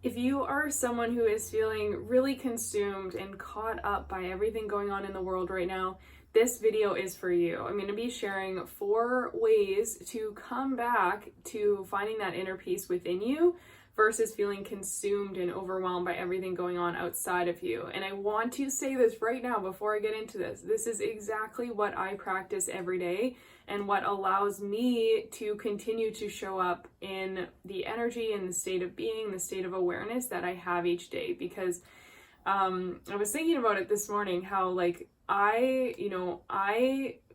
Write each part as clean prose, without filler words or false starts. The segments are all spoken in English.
If you are someone who is feeling really consumed and caught up by everything going on in the world right now, this video is for you. I'm going to be sharing 4 ways to come back to finding that inner peace within you versus feeling consumed and overwhelmed by everything going on outside of you. And I want to say this right now before I get into this. This is exactly what I practice every day and what allows me to continue to show up in the energy and the state of being, the state of awareness that I have each day. Because I was thinking about it this morning, how like I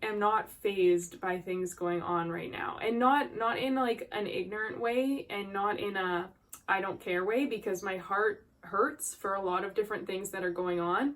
am not fazed by things going on right now, and not in like an ignorant way, and not in a I don't care way, because my heart hurts for a lot of different things that are going on.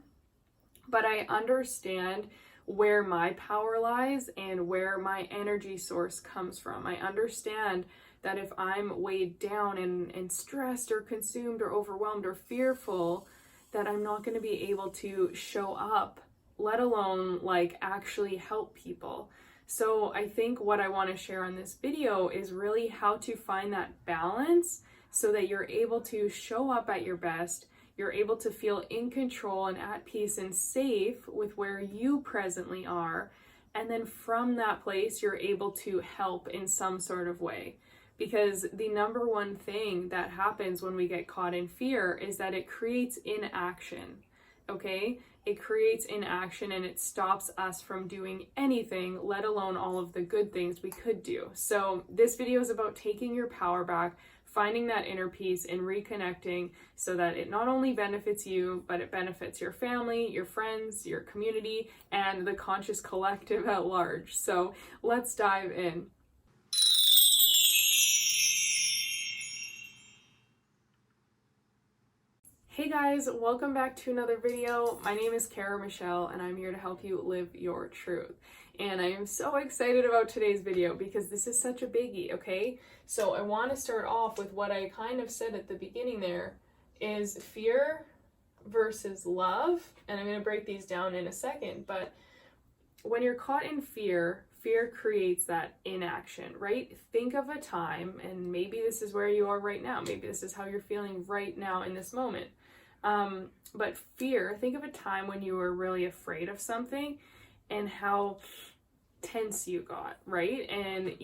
But I understand where my power lies and where my energy source comes from. I understand that if I'm weighed down and stressed or consumed or overwhelmed or fearful, that I'm not going to be able to show up, let alone like actually help people. So I think what I want to share on this video is really how to find that balance so that you're able to show up at your best, you're able to feel in control and at peace and safe with where you presently are, and then from that place you're able to help in some sort of way. Because the number one thing that happens when we get caught in fear is that it creates inaction, okay? It creates inaction and it stops us from doing anything, let alone all of the good things we could do. So this video is about taking your power back, finding that inner peace and reconnecting so that it not only benefits you, but it benefits your family, your friends, your community, and the conscious collective at large. So let's dive in. Hey guys, welcome back to another video. My name is Kara Michelle and I'm here to help you live your truth. And I am so excited about today's video because this is such a biggie, okay? So I want to start off with what I kind of said at the beginning there is fear versus love. And I'm going to break these down in a second. But when you're caught in fear, fear creates that inaction, right? Think of a time, and maybe this is where you are right now. Maybe this is how you're feeling right now in this moment. But fear, think of a time when you were really afraid of something and how tense you got, right? And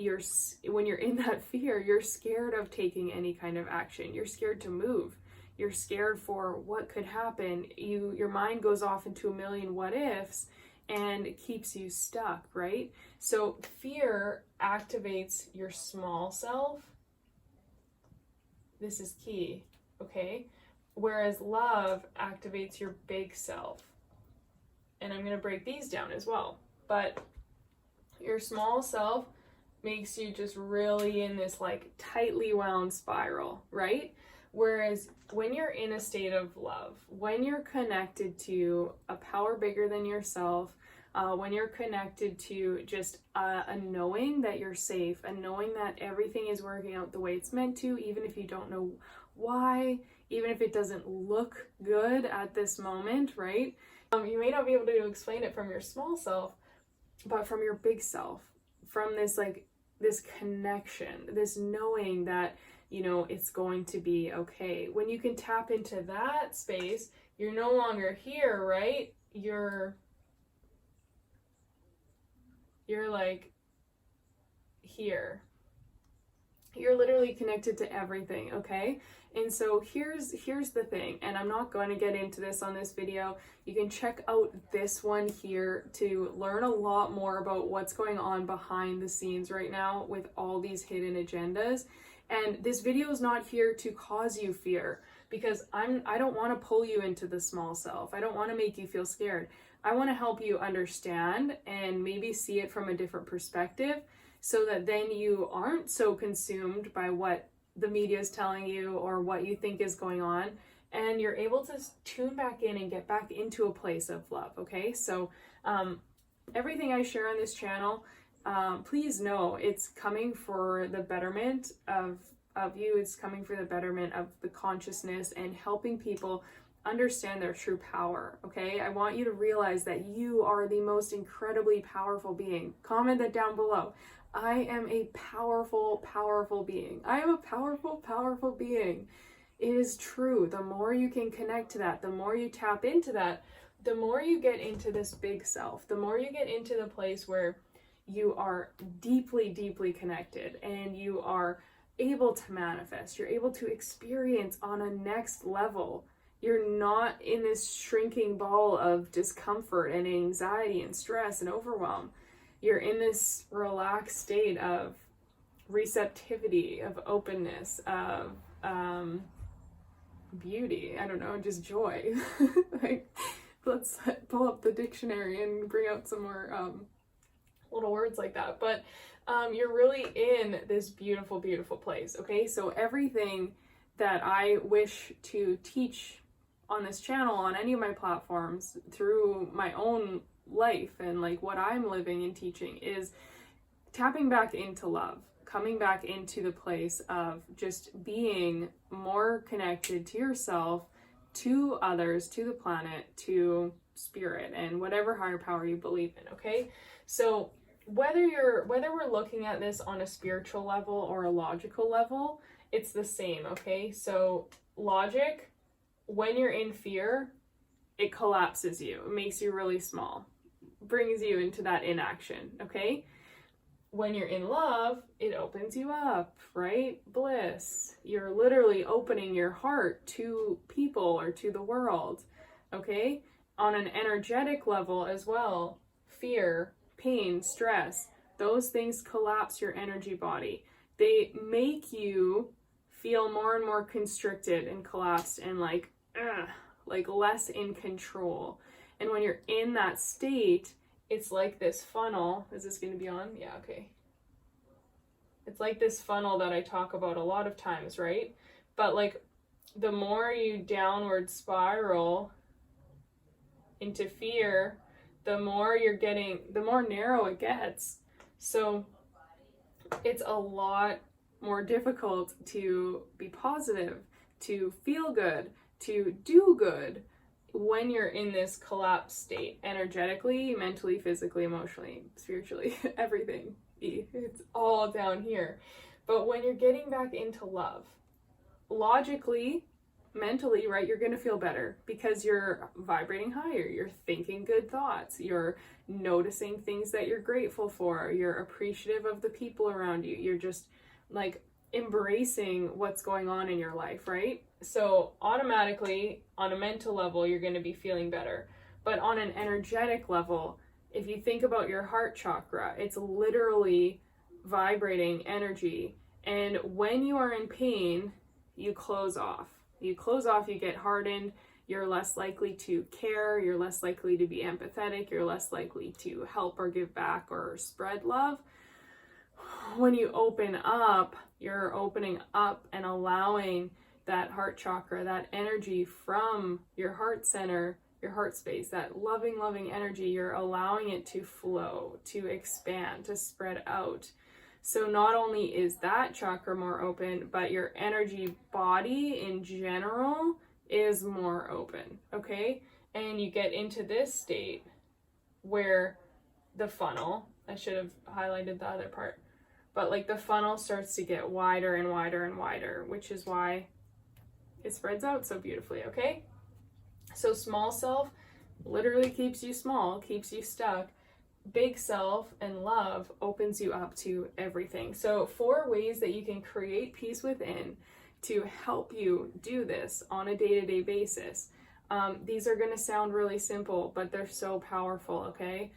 when you're in that fear, you're scared of taking any kind of action. You're scared to move. You're scared for what could happen. Your mind goes off into a million what ifs and it keeps you stuck, right? So fear activates your small self. This is key, okay? Whereas love activates your big self. And I'm going to break these down as well. But your small self makes you just really in this like tightly wound spiral, right? Whereas when you're in a state of love, when you're connected to a power bigger than yourself, when you're connected to just a knowing that you're safe, a knowing that everything is working out the way it's meant to, even if you don't know why, even if it doesn't look good at this moment, right? You may not be able to explain it from your small self, but from your big self, from this connection, this knowing that, it's going to be okay. When you can tap into that space, you're no longer here, right? You're like here. You're literally connected to everything, okay? And so here's the thing, and I'm not going to get into this on this video. You can check out this one here to learn a lot more about what's going on behind the scenes right now with all these hidden agendas. And this video is not here to cause you fear, because I don't want to pull you into the small self. I don't want to make you feel scared. I want to help you understand and maybe see it from a different perspective, so that then you aren't so consumed by what the media is telling you or what you think is going on, and you're able to tune back in and get back into a place of love, okay? So everything I share on this channel, please know it's coming for the betterment of you. It's coming for the betterment of the consciousness and helping people understand their true power, okay? I want you to realize that you are the most incredibly powerful being. Comment that down below. I am a powerful, powerful being. I am a powerful, powerful being. is true. The more you can connect to that, the more you tap into that, the more you get into this big self, the more you get into the place where you are deeply, deeply connected and you are able to manifest, you're able to experience on a next level. You're not in this shrinking ball of discomfort and anxiety and stress and overwhelm. You're in this relaxed state of receptivity, of openness, of beauty. I don't know, just joy. Like, let's pull up the dictionary and bring out some more little words like that. But you're really in this beautiful, beautiful place. Okay, so everything that I wish to teach on this channel, on any of my platforms, through my own life and like what I'm living and teaching, is tapping back into love, coming back into the place of just being more connected to yourself, to others, to the planet, to spirit, and whatever higher power you believe in. Okay, so whether we're looking at this on a spiritual level or a logical level, it's the same. Okay, so logic, when you're in fear, it collapses you, it makes you really small, brings you into that inaction. Okay, when you're in love, it opens you up, right? Bliss. You're literally opening your heart to people or to the world. Okay, on an energetic level as well, fear, pain, stress, those things collapse your energy body. They make you feel more and more constricted and collapsed and like less in control. And when you're in that state, it's like this funnel. Is this going to be on? Yeah, okay. It's like this funnel that I talk about a lot of times, right? But like, the more you downward spiral into fear, the more you're getting, the more narrow it gets. So it's a lot more difficult to be positive, to feel good, to do good when you're in this collapsed state, energetically, mentally, physically, emotionally, spiritually, everything. It's all down here. But when you're getting back into love, logically, mentally, right, you're going to feel better because you're vibrating higher, you're thinking good thoughts, you're noticing things that you're grateful for, you're appreciative of the people around you, you're just like embracing what's going on in your life, right? So automatically, on a mental level, you're going to be feeling better. But on an energetic level, if you think about your heart chakra, it's literally vibrating energy. And when you are in pain, you close off. You close off, you get hardened, you're less likely to care, you're less likely to be empathetic, you're less likely to help or give back or spread love. When you open up, you're opening up and allowing that heart chakra, that energy from your heart center, your heart space, that loving, loving energy, you're allowing it to flow, to expand, to spread out. So not only is that chakra more open, but your energy body in general is more open, okay? And you get into this state where the funnel, I should have highlighted the other part, but like the funnel starts to get wider and wider and wider, which is why it spreads out so beautifully, okay? So small self literally keeps you small, keeps you stuck. Big self and love opens you up to everything. So 4 ways that you can create peace within to help you do this on a day-to-day basis. These are going to sound really simple, but they're so powerful, okay?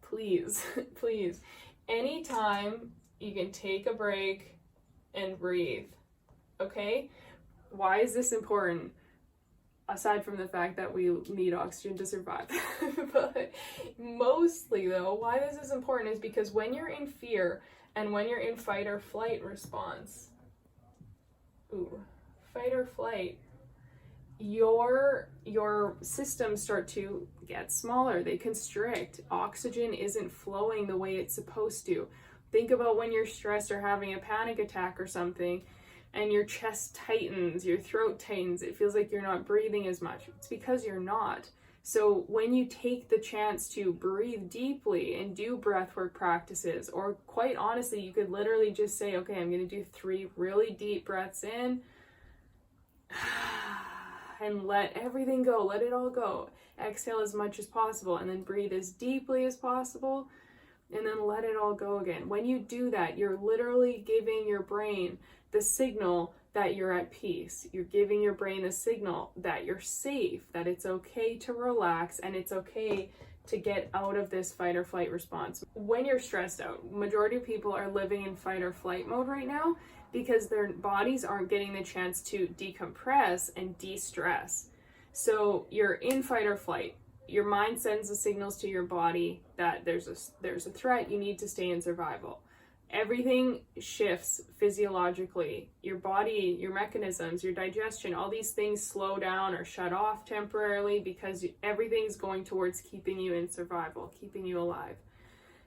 Please, please. Anytime you can take a break and breathe, okay? Why is this important? Aside from the fact that we need oxygen to survive. But mostly though, why this is important is because when you're in fear and when you're in fight or flight response, fight or flight, your systems start to get smaller, they constrict. Oxygen isn't flowing the way it's supposed to. Think about when you're stressed or having a panic attack or something, and your chest tightens, your throat tightens, it feels like you're not breathing as much. It's because you're not. So when you take the chance to breathe deeply and do breathwork practices, or quite honestly, you could literally just say, okay, I'm going to do 3 really deep breaths in, And let everything go, let it all go. Exhale as much as possible, and then breathe as deeply as possible, and then let it all go again. When you do that, you're literally giving your brain the signal that you're at peace. You're giving your brain the signal that you're safe, that it's okay to relax, and it's okay to get out of this fight or flight response. When you're stressed out, majority of people are living in fight or flight mode right now because their bodies aren't getting the chance to decompress and de-stress. So you're in fight or flight. Your mind sends the signals to your body that there's a threat, you need to stay in survival. Everything shifts physiologically. Your body, your mechanisms, your digestion, all these things slow down or shut off temporarily because everything's going towards keeping you in survival, keeping you alive.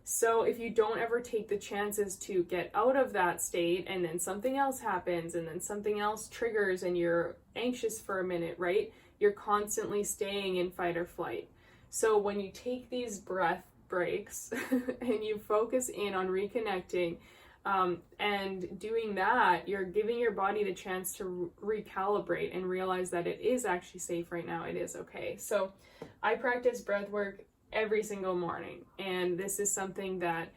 So if you don't ever take the chances to get out of that state, and then something else happens, and then something else triggers, and you're anxious for a minute, right? You're constantly staying in fight or flight. So when you take these breath breaks and you focus in on reconnecting and doing that, you're giving your body the chance to recalibrate and realize that it is actually safe right now. It is okay. So I practice breath work every single morning, and this is something that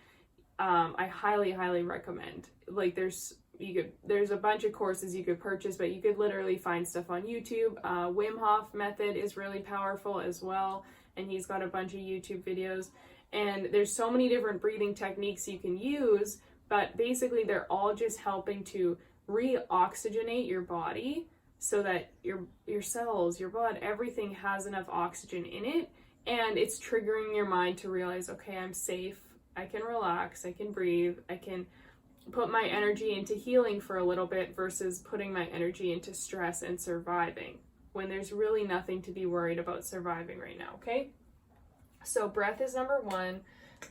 I highly recommend. Like there's a bunch of courses you could purchase, but you could literally find stuff on YouTube. Wim Hof method is really powerful as well, and he's got a bunch of YouTube videos. And there's so many different breathing techniques you can use, but basically they're all just helping to re-oxygenate your body so that your cells, your blood, everything has enough oxygen in it, and it's triggering your mind to realize, okay, I'm safe, I can relax, I can breathe, I can put my energy into healing for a little bit versus putting my energy into stress and surviving when there's really nothing to be worried about surviving right now, okay? So breath is number one.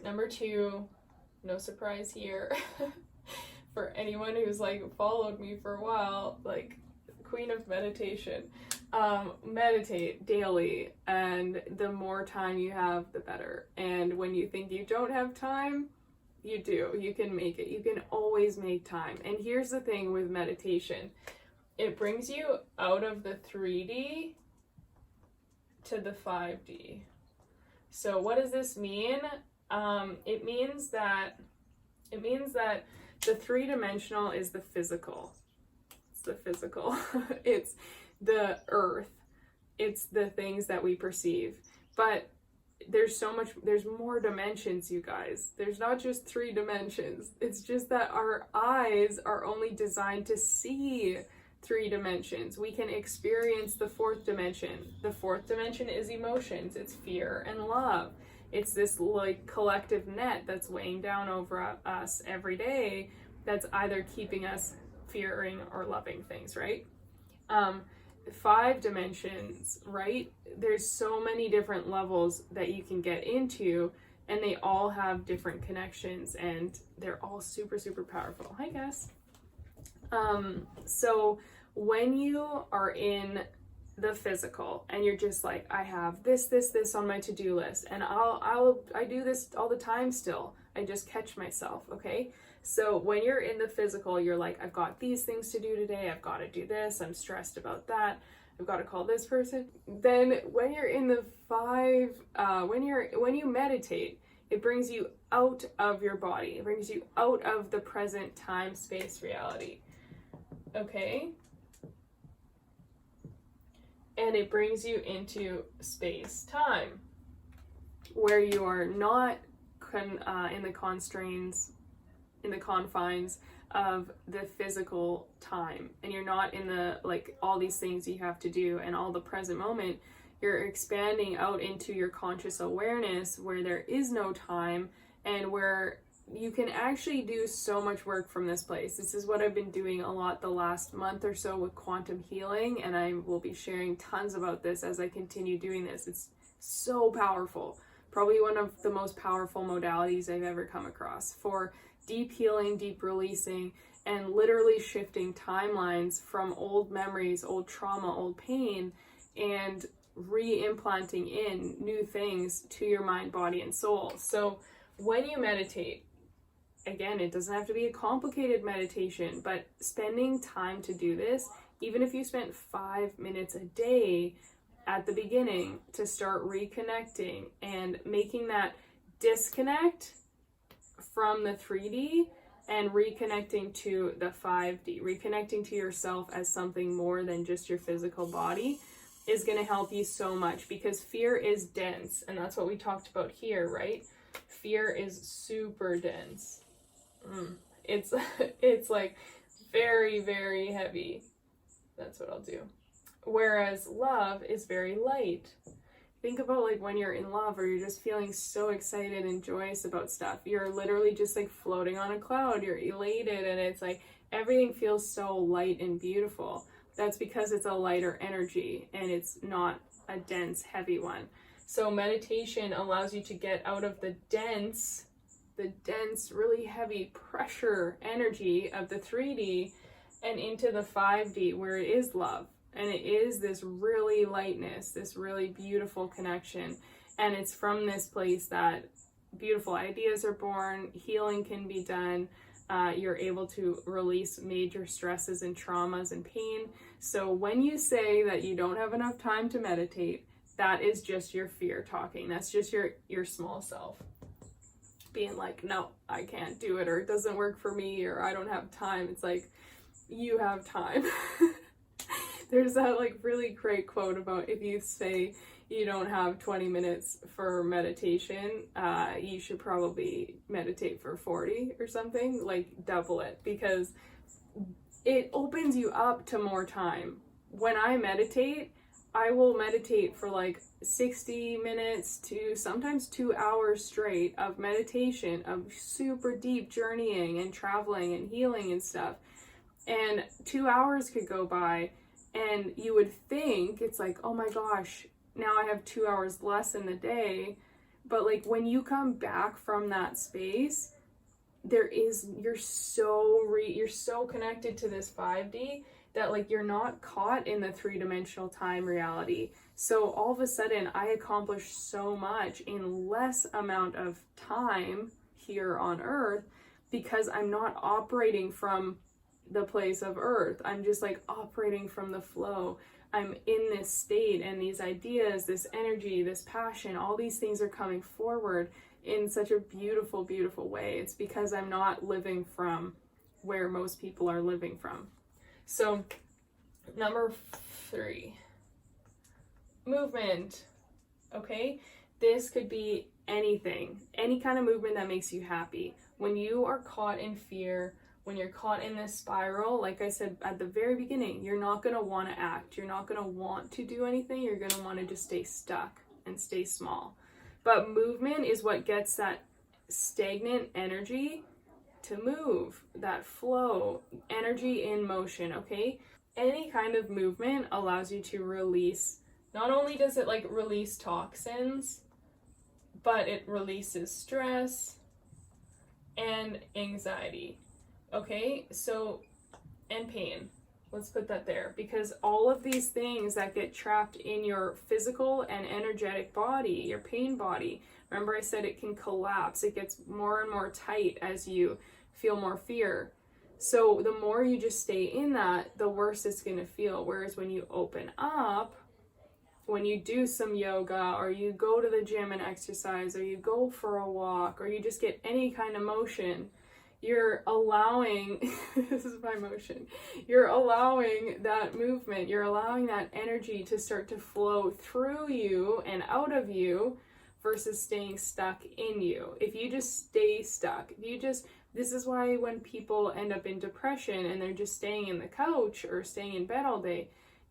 Number two, no surprise here, for anyone who's like followed me for a while, like queen of meditation. Meditate daily, and the more time you have, the better. And when you think you don't have time, you do. You can make it. You can always make time. And here's the thing with meditation. It brings you out of the 3D to the 5D. So what does this mean? It means that the three-dimensional is the physical. It's the physical. It's the earth. It's the things that we perceive. But there's more dimensions, you guys. There's not just 3 dimensions. It's just that our eyes are only designed to see 3 dimensions. We can experience the 4th dimension. The 4th dimension is emotions. It's fear and love. It's this like collective net that's weighing down over us every day, that's either keeping us fearing or loving things, right? 5 dimensions, right? There's so many different levels that you can get into, and they all have different connections, and they're all super powerful. Hi guys. So when you are in the physical and you're just like, I have this on my to-do list, and I do this all the time still. I just catch myself, okay? So when you're in the physical, you're like, I've got these things to do today, I've got to do this, I'm stressed about that, I've got to call this person. Then when you're in the 5, when you meditate, it brings you out of your body. It brings you out of the present time, space, reality. Okay? And it brings you into space, time, where you are not in the constraints, in the confines of the physical time, and you're not in the like all these things you have to do and all the present moment. You're expanding out into your conscious awareness where there is no time, and where you can actually do so much work from this place. This is what I've been doing a lot the last month or so with quantum healing, and I will be sharing tons about this as I continue doing this. It's so powerful. Probably one of the most powerful modalities I've ever come across for deep healing, deep releasing, and literally shifting timelines from old memories, old trauma, old pain, and re-implanting in new things to your mind, body, and soul. So when you meditate, again, it doesn't have to be a complicated meditation, but spending time to do this even if you spent 5 minutes a day at the beginning to start reconnecting and making that disconnect from the 3D and reconnecting to the 5D, reconnecting to yourself as something more than just your physical body, is going to help you so much, because fear is dense, and that's what we talked about here, right? Fear is super dense. It's like very, very heavy. That's what I'll do. Whereas love is very light. Think about like when you're in love, or you're just feeling so excited and joyous about stuff. You're literally just like floating on a cloud. You're elated, and it's like everything feels so light and beautiful. That's because it's a lighter energy and it's not a dense, heavy one. So meditation allows you to get out of the dense, really heavy pressure energy of the 3D and into the 5D, where it is love. And it is this really lightness, this really beautiful connection. And it's from this place that beautiful ideas are born, healing can be done. You're able to release major stresses and traumas and pain. So when you say that you don't have enough time to meditate, that is just your fear talking. That's just your small self being like, no, I can't do it, or it doesn't work for me, or I don't have time. It's like, you have time. There's that like really great quote about, if you say you don't have 20 minutes for meditation, you should probably meditate for 40 or something, like double it, because it opens you up to more time. When I meditate, I will meditate for like 60 minutes to sometimes 2 hours straight of meditation, of super deep journeying and traveling and healing and stuff. And 2 hours could go by, and you would think it's like, oh my gosh, now I have 2 hours less in the day. But like when you come back from that space, you're so connected to this 5D that like you're not caught in the 3-dimensional time reality. So all of a sudden I accomplished so much in less amount of time here on Earth, because I'm not operating from the place of Earth. I'm just like operating from the flow. I'm in this state, and these ideas, this energy, this passion, all these things are coming forward in such a beautiful, beautiful way. It's because I'm not living from where most people are living from. So, number 3, movement. Okay? This could be anything, any kind of movement that makes you happy. When you are caught in fear, when you're caught in this spiral, like I said at the very beginning, you're not going to want to act. You're not going to want to do anything. You're going to want to just stay stuck and stay small. But movement is what gets that stagnant energy to move, that flow, energy in motion, okay? Any kind of movement allows you to release, not only does it like release toxins, but it releases stress and anxiety. Okay, so, and pain. Let's put that there, because all of these things that get trapped in your physical and energetic body, your pain body, remember I said it can collapse. It gets more and more tight as you feel more fear. So the more you just stay in that, the worse it's going to feel. Whereas when you open up, when you do some yoga, or you go to the gym and exercise, or you go for a walk, or you just get any kind of motion, you're allowing, this is my motion, you're allowing that movement, you're allowing that energy to start to flow through you and out of you, versus staying stuck in you. If you just stay stuck, this is why when people end up in depression and they're just staying in the couch or staying in bed all day,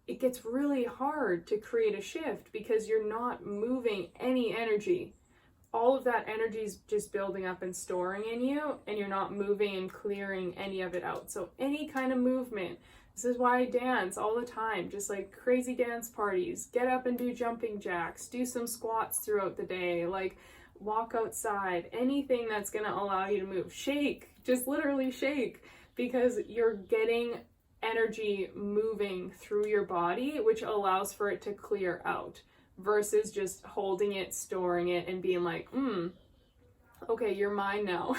it gets really hard to create a shift, because you're not moving any energy. All of that energy is just building up and storing in you, and you're not moving and clearing any of it out. So any kind of movement, this is why I dance all the time, just like crazy dance parties. Get up and do jumping jacks, do some squats throughout the day, like walk outside, anything that's going to allow you to move. Shake, just literally shake, because you're getting energy moving through your body, which allows for it to clear out. Versus just holding it, storing it, and being like, okay, you're mine now.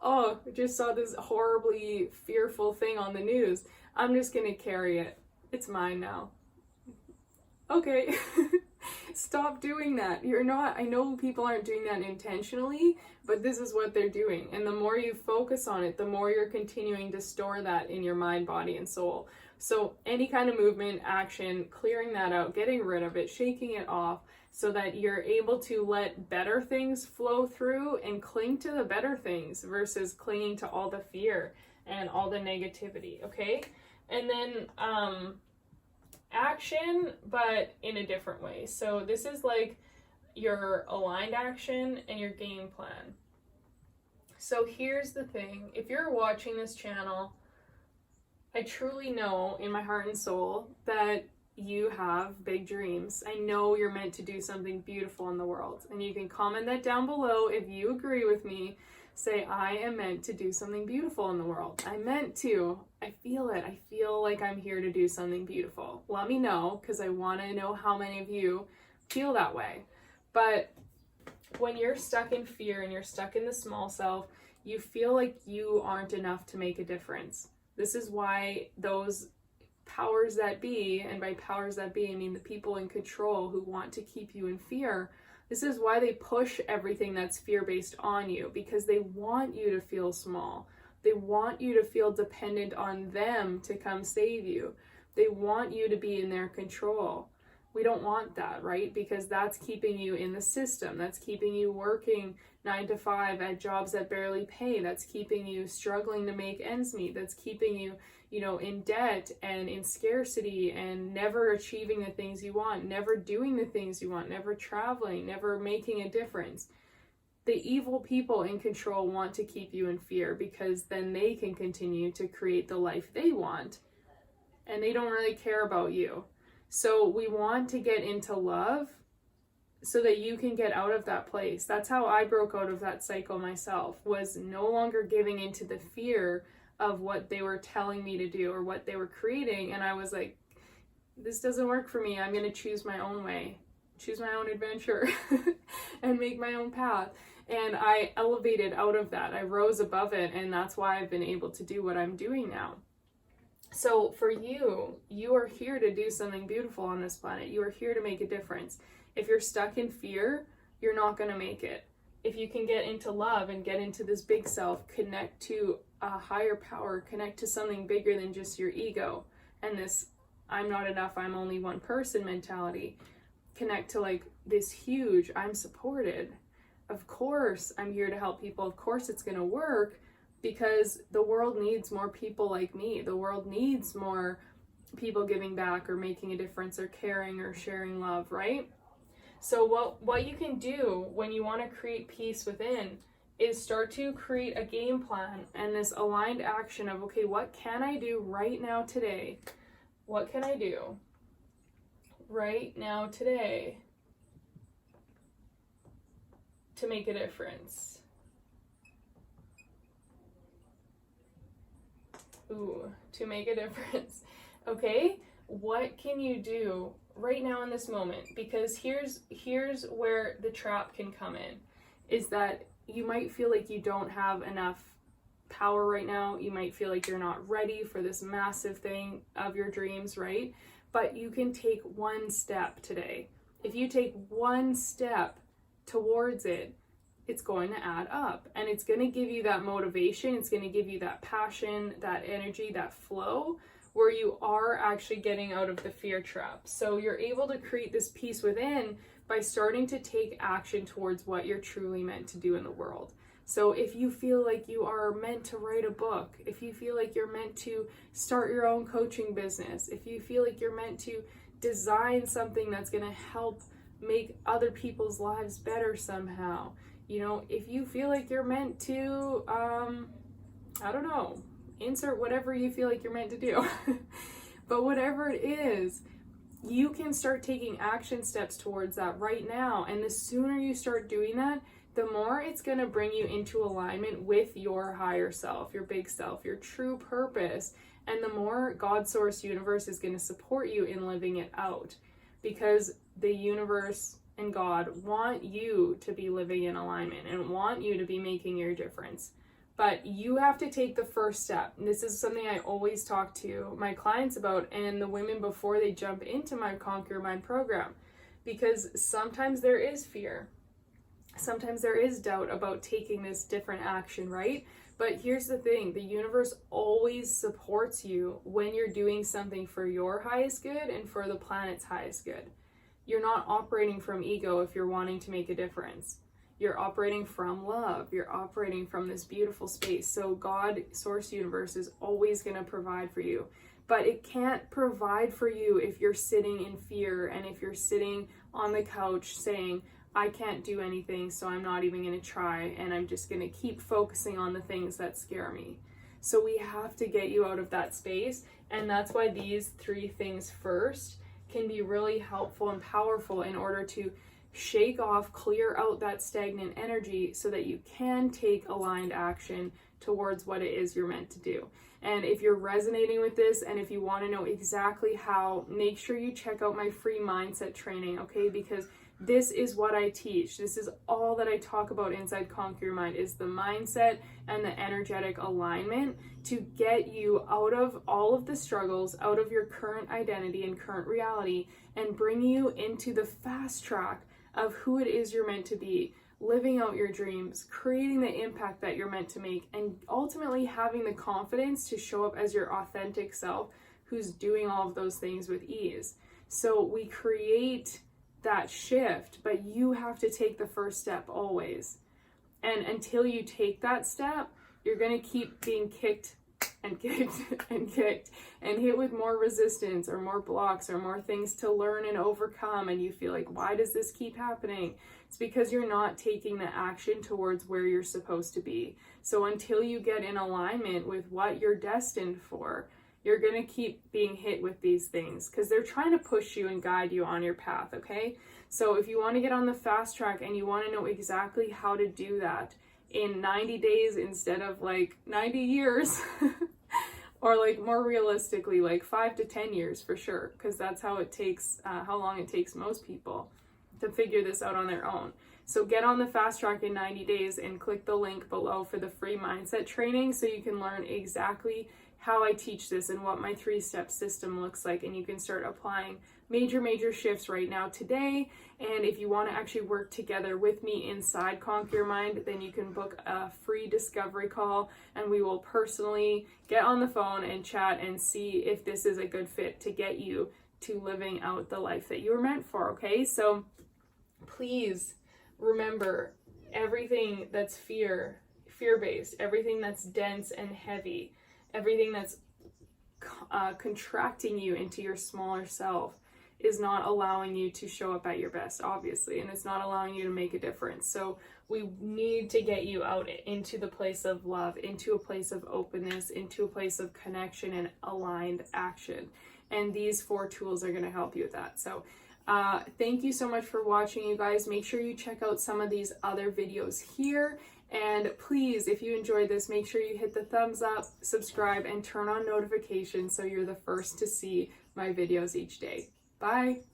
Oh, I just saw this horribly fearful thing on the news. I'm just gonna carry it. It's mine now. Okay. Stop doing that. You're not, I know people aren't doing that intentionally, but this is what they're doing. And the more you focus on it, the more you're continuing to store that in your mind, body, and soul. So any kind of movement, action, clearing that out, getting rid of it, shaking it off, so that you're able to let better things flow through and cling to the better things versus clinging to all the fear and all the negativity, okay? And then action, but in a different way. So this is like your aligned action and your game plan. So here's the thing. If you're watching this channel, I truly know in my heart and soul that you have big dreams. I know you're meant to do something beautiful in the world. And you can comment that down below if you agree with me. Say, I am meant to do something beautiful in the world. I'm meant to. I feel it. I feel like I'm here to do something beautiful. Let me know, because I want to know how many of you feel that way. But when you're stuck in fear and you're stuck in the small self, you feel like you aren't enough to make a difference. This is why those powers that be, and by powers that be, I mean the people in control who want to keep you in fear, this is why they push everything that's fear-based on you, because they want you to feel small. They want you to feel dependent on them to come save you. They want you to be in their control. We don't want that, right? Because that's keeping you in the system. That's keeping you working 9 to 5 at jobs that barely pay. That's keeping you struggling to make ends meet. That's keeping you, in debt and in scarcity and never achieving the things you want, never doing the things you want, never traveling, never making a difference. The evil people in control want to keep you in fear, because then they can continue to create the life they want, and they don't really care about you. So we want to get into love so that you can get out of that place. That's how I broke out of that cycle myself, was no longer giving into the fear of what they were telling me to do or what they were creating. And I was like, this doesn't work for me. I'm going to choose my own way, choose my own adventure and make my own path. And I elevated out of that. I rose above it. And that's why I've been able to do what I'm doing now. So for you, you are here to do something beautiful on this planet. You are here to make a difference. If you're stuck in fear, you're not going to make it. If you can get into love and get into this big self, connect to a higher power, connect to something bigger than just your ego and this I'm not enough, I'm only one person mentality, connect to like this huge, I'm supported. Of course, I'm here to help people. Of course, it's going to work, because the world needs more people like me. The world needs more people giving back or making a difference or caring or sharing love, right? So what you can do when you want to create peace within is start to create a game plan and this aligned action of, okay, what can I do right now today? What can I do right now today to make a difference? To make a difference. Okay, what can you do right now in this moment? Because here's where the trap can come in, is that you might feel like you don't have enough power right now. You might feel like you're not ready for this massive thing of your dreams, right? But you can take one step today. If you take one step towards it, it's going to add up, and it's going to give you that motivation. It's going to give you that passion, that energy, that flow, where you are actually getting out of the fear trap. So you're able to create this peace within by starting to take action towards what you're truly meant to do in the world. So if you feel like you are meant to write a book, if you feel like you're meant to start your own coaching business, if you feel like you're meant to design something that's going to help make other people's lives better somehow, if you feel like you're meant to, I don't know, insert whatever you feel like you're meant to do. But whatever it is, you can start taking action steps towards that right now. And the sooner you start doing that, the more it's going to bring you into alignment with your higher self, your big self, your true purpose. And the more God, source, universe is going to support you in living it out. Because the universe and God want you to be living in alignment and want you to be making your difference. But you have to take the first step. And this is something I always talk to my clients about and the women before they jump into my Conquer Your Mind program. Because sometimes there is fear. Sometimes there is doubt about taking this different action, right? But here's the thing, the universe always supports you when you're doing something for your highest good and for the planet's highest good. You're not operating from ego if you're wanting to make a difference. You're operating from love. You're operating from this beautiful space. So God, Source, Universe is always going to provide for you. But it can't provide for you if you're sitting in fear and if you're sitting on the couch saying, I can't do anything, so I'm not even going to try, and I'm just going to keep focusing on the things that scare me. So we have to get you out of that space, and that's why these 3 things first can be really helpful and powerful in order to shake off, clear out that stagnant energy so that you can take aligned action towards what it is you're meant to do. And if you're resonating with this and if you want to know exactly how, make sure you check out my free mindset training, okay? Because this is what I teach. This is all that I talk about inside Conquer Your Mind, is the mindset and the energetic alignment to get you out of all of the struggles, out of your current identity and current reality, and bring you into the fast track of who it is you're meant to be, living out your dreams, creating the impact that you're meant to make, and ultimately having the confidence to show up as your authentic self who's doing all of those things with ease. So we create that shift, but you have to take the first step always. And until you take that step, you're going to keep being kicked and kicked and kicked and hit with more resistance or more blocks or more things to learn and overcome. And you feel like, why does this keep happening? It's because you're not taking the action towards where you're supposed to be. So until you get in alignment with what you're destined for, you're going to keep being hit with these things because they're trying to push you and guide you on your path, okay? So if you want to get on the fast track and you want to know exactly how to do that in 90 days instead of like 90 years, or like more realistically, like 5 to 10 years for sure, because that's how it takes, how long it takes most people to figure this out on their own. So get on the fast track in 90 days and click the link below for the free mindset training so you can learn exactly how I teach this and what my 3-step system looks like, and you can start applying major shifts right now today. And if you want to actually work together with me inside Conquer Your Mind, then you can book a free discovery call and we will personally get on the phone and chat and see if this is a good fit to get you to living out the life that you were meant for, okay? So please remember, everything that's fear-based, everything that's dense and heavy, everything that's contracting you into your smaller self is not allowing you to show up at your best, obviously, and it's not allowing you to make a difference. So we need to get you out into the place of love, into a place of openness, into a place of connection and aligned action. And these 4 tools are going to help you with that. So thank you so much for watching, you guys. Make sure you check out some of these other videos here. And please, if you enjoyed this, make sure you hit the thumbs up, subscribe, and turn on notifications so you're the first to see my videos each day. Bye.